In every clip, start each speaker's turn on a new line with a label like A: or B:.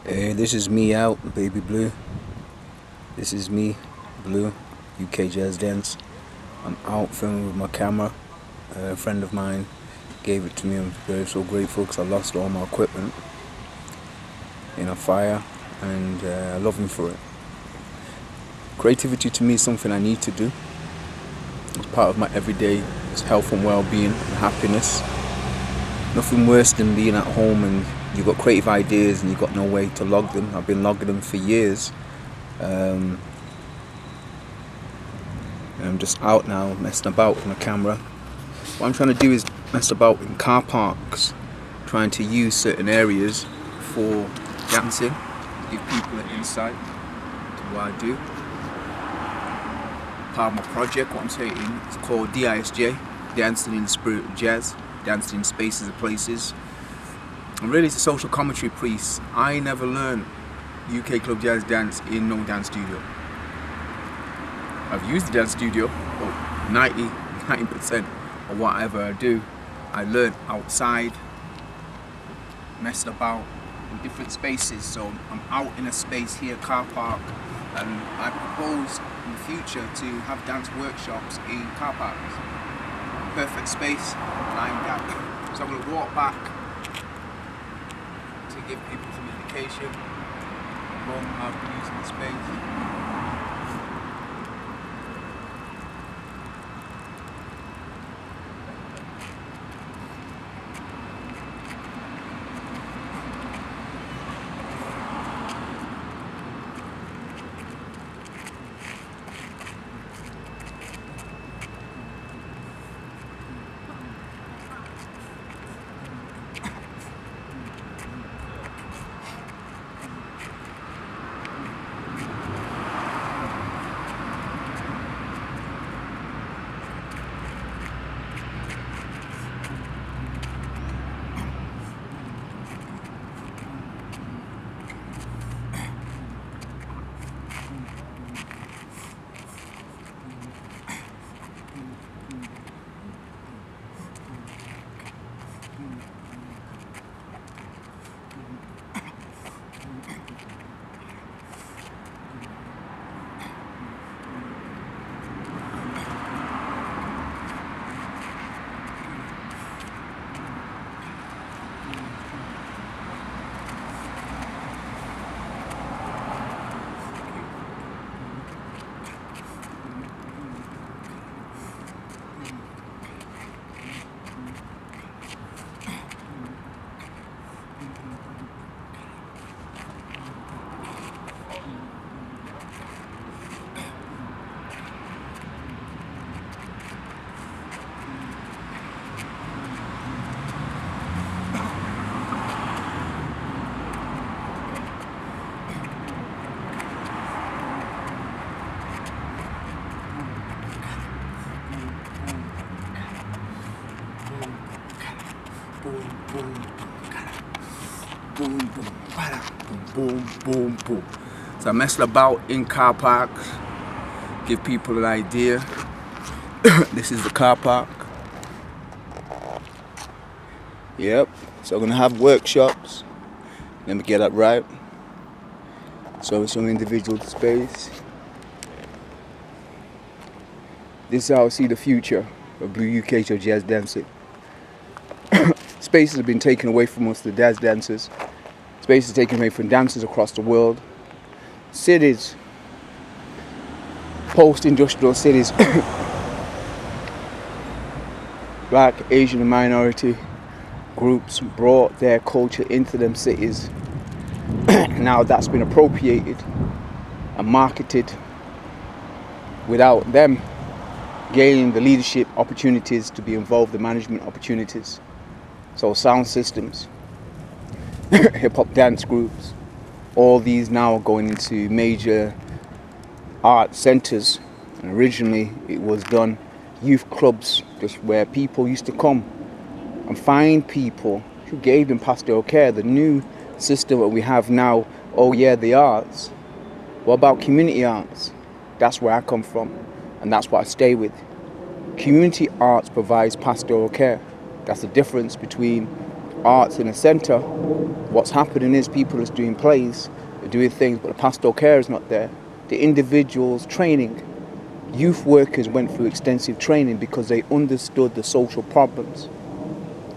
A: Hey, this is me out, baby blue. This is me, blue, UK jazz dance. I'm out filming with my camera. A friend of mine gave it to me. I'm very so grateful because I lost all my equipment in a fire, and I love him for it. Creativity to me is something I need to do. It's part of my everyday health and well-being and happiness. Nothing worse than being at home and you've got creative ideas and you've got no way to log them. I've been logging them for years. And I'm just out now, messing about with my camera. What I'm trying to do is mess about in car parks, trying to use certain areas for dancing, give people an insight to what I do. Part of my project, what I'm saying, it's called DISJ, Dancing in the Spirit of Jazz, Dancing in Spaces and Places. And really it's a social commentary piece. I never learned UK club jazz dance in no dance studio. I've used the dance studio, but 90% of whatever I do, I learn outside, messing about in different spaces. So I'm out in a space here, car park, and I propose in the future to have dance workshops in car parks. Perfect space, lying down. So I'm going to walk back to give people some indication on how to use the space. Boom, boom, boom, boom, boom, boom. So I messed about in car parks, give people an idea. This is the car park. Yep. So I'm gonna have workshops. Let me get that right. So some individual space. This is how I see the future of Blue UK jazz dancing. Spaces have been taken away from us, the jazz dancers. Spaces taken away from dancers across the world. Cities, post-industrial cities, Black, Asian and minority groups brought their culture into them cities. Now that's been appropriated and marketed without them gaining the leadership opportunities to be involved, the management opportunities. So sound systems, hip-hop dance groups, all these now are going into major art centers. And originally it was done youth clubs, just where people used to come and find people who gave them pastoral care. The new system that we have now, oh yeah, the arts. What about community arts? That's where I come from, and that's what I stay with. Community arts provides pastoral care. That's the difference between arts in a centre, what's happening is people are doing plays, they're doing things, but the pastoral care is not there. The individuals training, youth workers went through extensive training because they understood the social problems.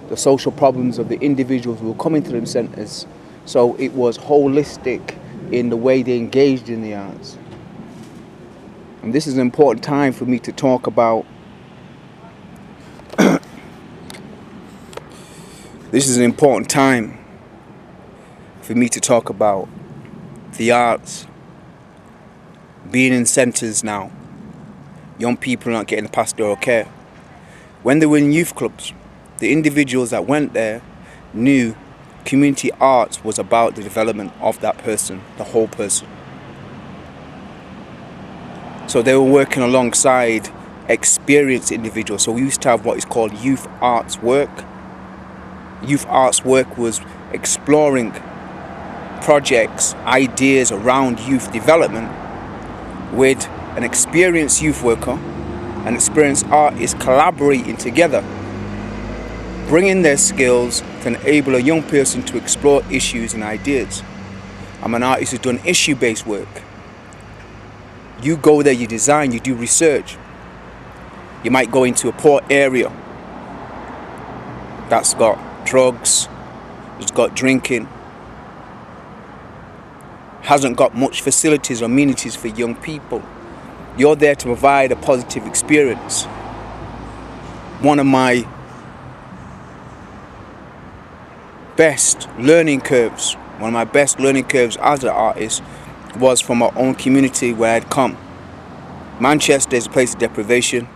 A: The social problems of the individuals who were coming to them centres. So it was holistic in the way they engaged in the arts. And this is an important time for me to talk about. This is an important time for me to talk about the arts being in centres now. Young people are not getting the pastoral care. When they were in youth clubs, the individuals that went there knew community arts was about the development of that person, the whole person. So they were working alongside experienced individuals. So we used to have what is called youth arts work. Youth arts work was exploring projects, ideas around youth development with an experienced youth worker, an experienced artist collaborating together, bringing their skills to enable a young person to explore issues and ideas. I'm an artist who's done issue-based work. You go there, you design, you do research. You might go into a poor area that's got drugs, it's got drinking, hasn't got much facilities or amenities for young people. You're there to provide a positive experience. One of my best learning curves as an artist was from our own community where I'd come. Manchester is a place of deprivation.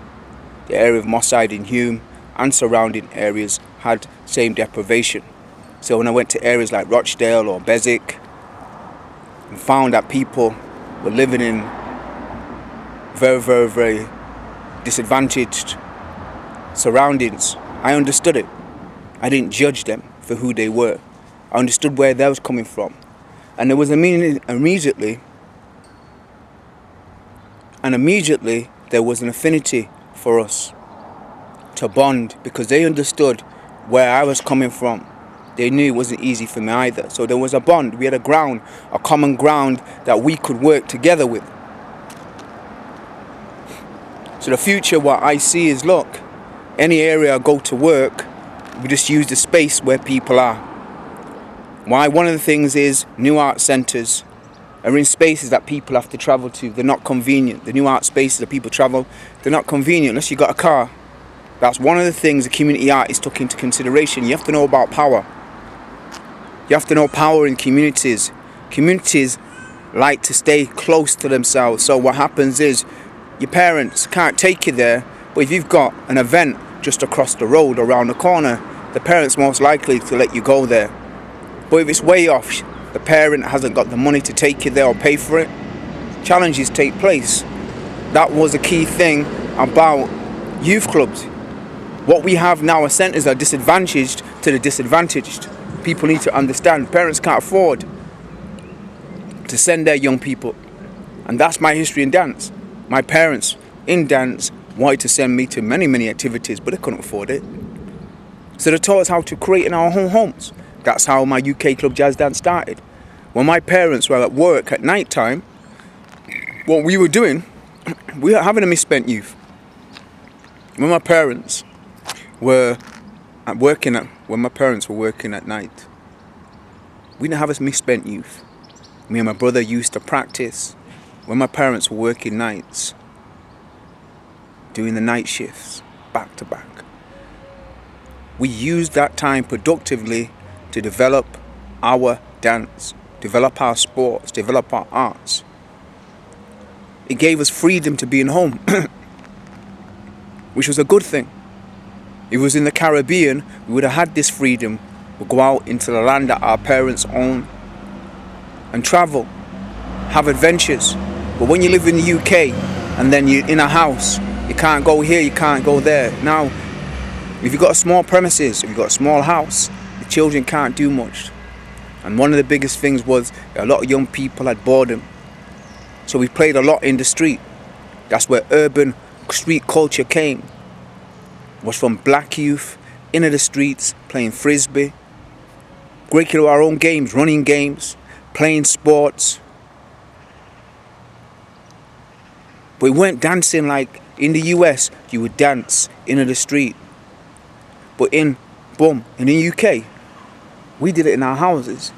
A: The area of Moss Side in Hume and surrounding areas had same deprivation. So when I went to areas like Rochdale or Beswick and found that people were living in very, very, very disadvantaged surroundings, I understood it. I didn't judge them for who they were. I understood where they was coming from. And there was immediately there was an affinity for us to bond because they understood where I was coming from. They knew it wasn't easy for me either. So there was a bond. We had a common ground that we could work together with. So the future, what I see is, look, any area I go to work, we just use the space where people are. Why? One of the things is new art centres are in spaces that people have to travel to. They're not convenient. The new art spaces that people travel, they're not convenient unless you've got a car. That's one of the things the community artist took into consideration. You have to know about power. You have to know power in communities. Communities like to stay close to themselves. So what happens is your parents can't take you there, but if you've got an event just across the road, around the corner, the parent's most likely to let you go there. But if it's way off, the parent hasn't got the money to take you there or pay for it, challenges take place. That was a key thing about youth clubs. What we have now are centres that are disadvantaged to the disadvantaged. People need to understand parents can't afford to send their young people. And that's my history in dance. My parents in dance wanted to send me to many, many activities, but they couldn't afford it. So they taught us how to create in our own homes. That's how my UK Club Jazz Dance started. When my parents were at work at night time, what we were doing, we were having a misspent youth. When my parents were working at night, we didn't have a misspent youth. Me and my brother used to practice when my parents were working nights, doing the night shifts back to back. We used that time productively to develop our dance, develop our sports, develop our arts. It gave us freedom to be in home, which was a good thing. If it was in the Caribbean, we would have had this freedom. We'd go out into the land that our parents own and travel, have adventures. But when you live in the UK and then you're in a house, you can't go here, you can't go there. Now, if you've got a small premises, if you've got a small house, the children can't do much. And one of the biggest things was a lot of young people had boredom. So we played a lot in the street. That's where urban street culture came. Was from black youth into the streets playing frisbee, breaking our own games, running games, playing sports. We weren't dancing like in the US, you would dance in the street. But in the UK, we did it in our houses.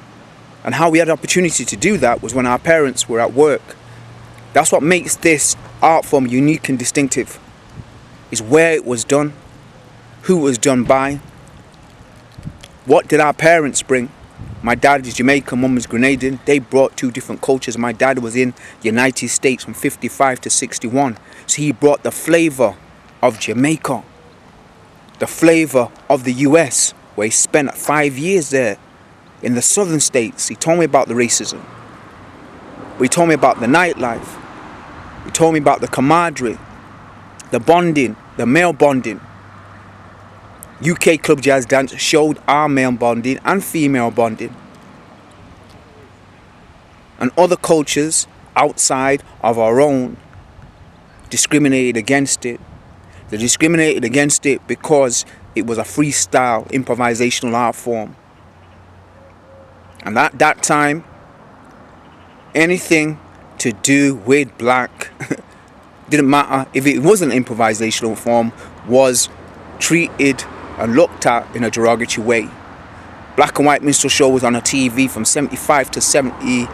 A: And how we had the opportunity to do that was when our parents were at work. That's what makes this art form unique and distinctive, is where it was done, who it was done by, what did our parents bring. My dad is Jamaican, mum was Grenadian. They brought two different cultures. My dad was in the United States from 55 to 61. So he brought the flavor of Jamaica, the flavor of the US, where he spent 5 years there in the southern states. He told me about the racism. He told me about the nightlife. He told me about the camaraderie, the bonding, the male bonding. UK club jazz dance showed our male bonding and female bonding. And other cultures outside of our own discriminated against it. They discriminated against it because it was a freestyle, improvisational art form. And at that time, anything to do with black, didn't matter if it was an improvisational form, was treated and looked at in a derogatory way. Black and white minstrel show was on a TV from 75 to 70,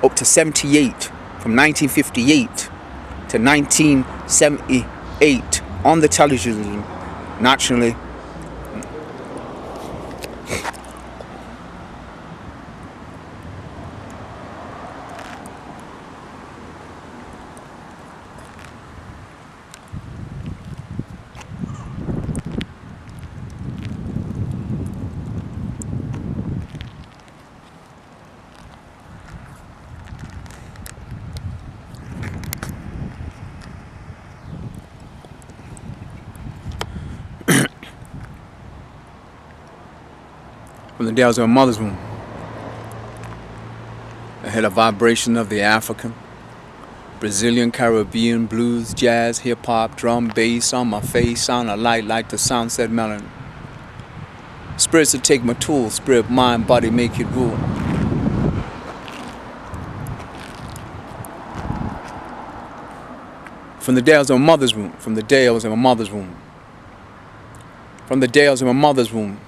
A: up to 78, from 1958 to 1978 on the television, naturally. From the days of my mother's womb, I heard a vibration of the African, Brazilian, Caribbean, blues, jazz, hip-hop, drum, bass on my face, sound a light like the sunset melon. Spirits to take my tool, spirit, mind, body, make it rule. From the days of my mother's womb, from the days of my mother's womb, from the days of my mother's womb,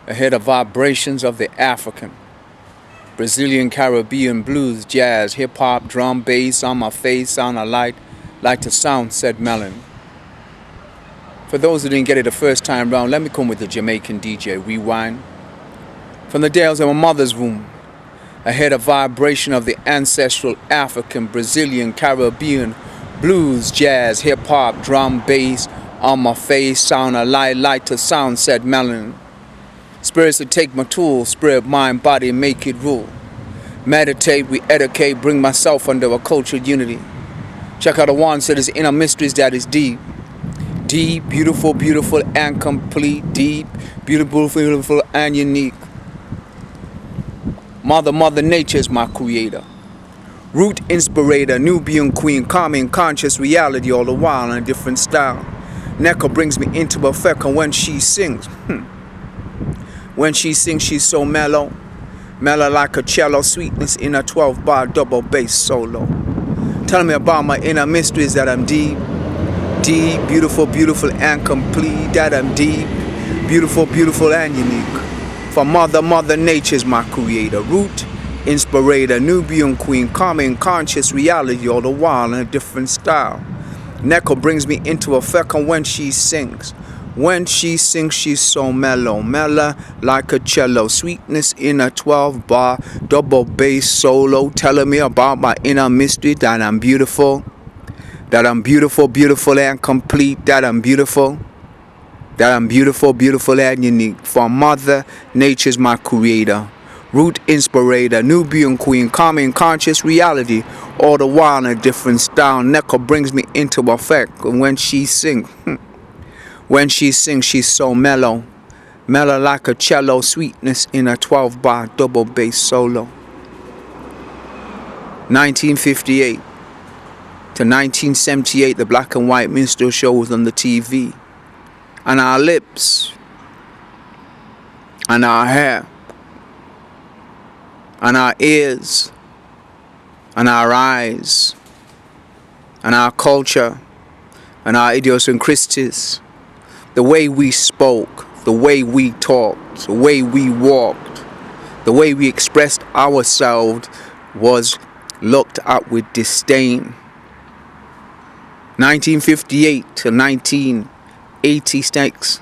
A: I hear the vibrations of the African, Brazilian, Caribbean, blues, jazz, hip-hop, drum, bass on my face, sound a light like the sunset melon. For those who didn't get it the first time round, let me come with the Jamaican DJ rewind. From the days of my mother's womb, I hear the vibration of the ancestral African, Brazilian, Caribbean, blues, jazz, hip-hop, drum, bass on my face, sound a light like the sunset melon. Spirits to take my tool, spirit, mind, body, make it rule. Meditate, we educate, bring myself under a cultural unity. Check out the one said there's inner mysteries that is deep. Deep, beautiful, beautiful and complete. Deep, beautiful, beautiful and unique. Mother Nature is my creator. Root inspirator, Nubian queen, calming conscious reality all the while in a different style. Neko brings me into effect and when she sings. When she sings, she's so mellow. Mellow like a cello, sweetness in a 12-bar double bass solo. Telling me about my inner mysteries that I'm deep. Deep, beautiful, beautiful and complete. That I'm deep, beautiful, beautiful and unique. For Mother Nature's my creator. Root, inspirator, Nubian queen, calming conscious reality all the while in a different style. Neko brings me into effect and when she sings. When she sings, she's so mellow, mellow like a cello. Sweetness in a 12-bar double bass solo. Telling me about my inner mystery that I'm beautiful. That I'm beautiful, beautiful and complete. That I'm beautiful. That I'm beautiful, beautiful and unique. For Mother Nature's my creator. Root inspirator, Nubian queen, calming conscious reality. All the while in a different style. Neko brings me into effect when she sings. When she sings, she's so mellow. Mellow like a cello, sweetness in a 12-bar double bass solo. 1958 to 1978, the black and white minstrel show was on the TV. And our lips and our hair and our ears and our eyes and our culture and our idiosyncrasies, the way we spoke, the way we talked, the way we walked, the way we expressed ourselves was looked at with disdain. 1958 to 1986,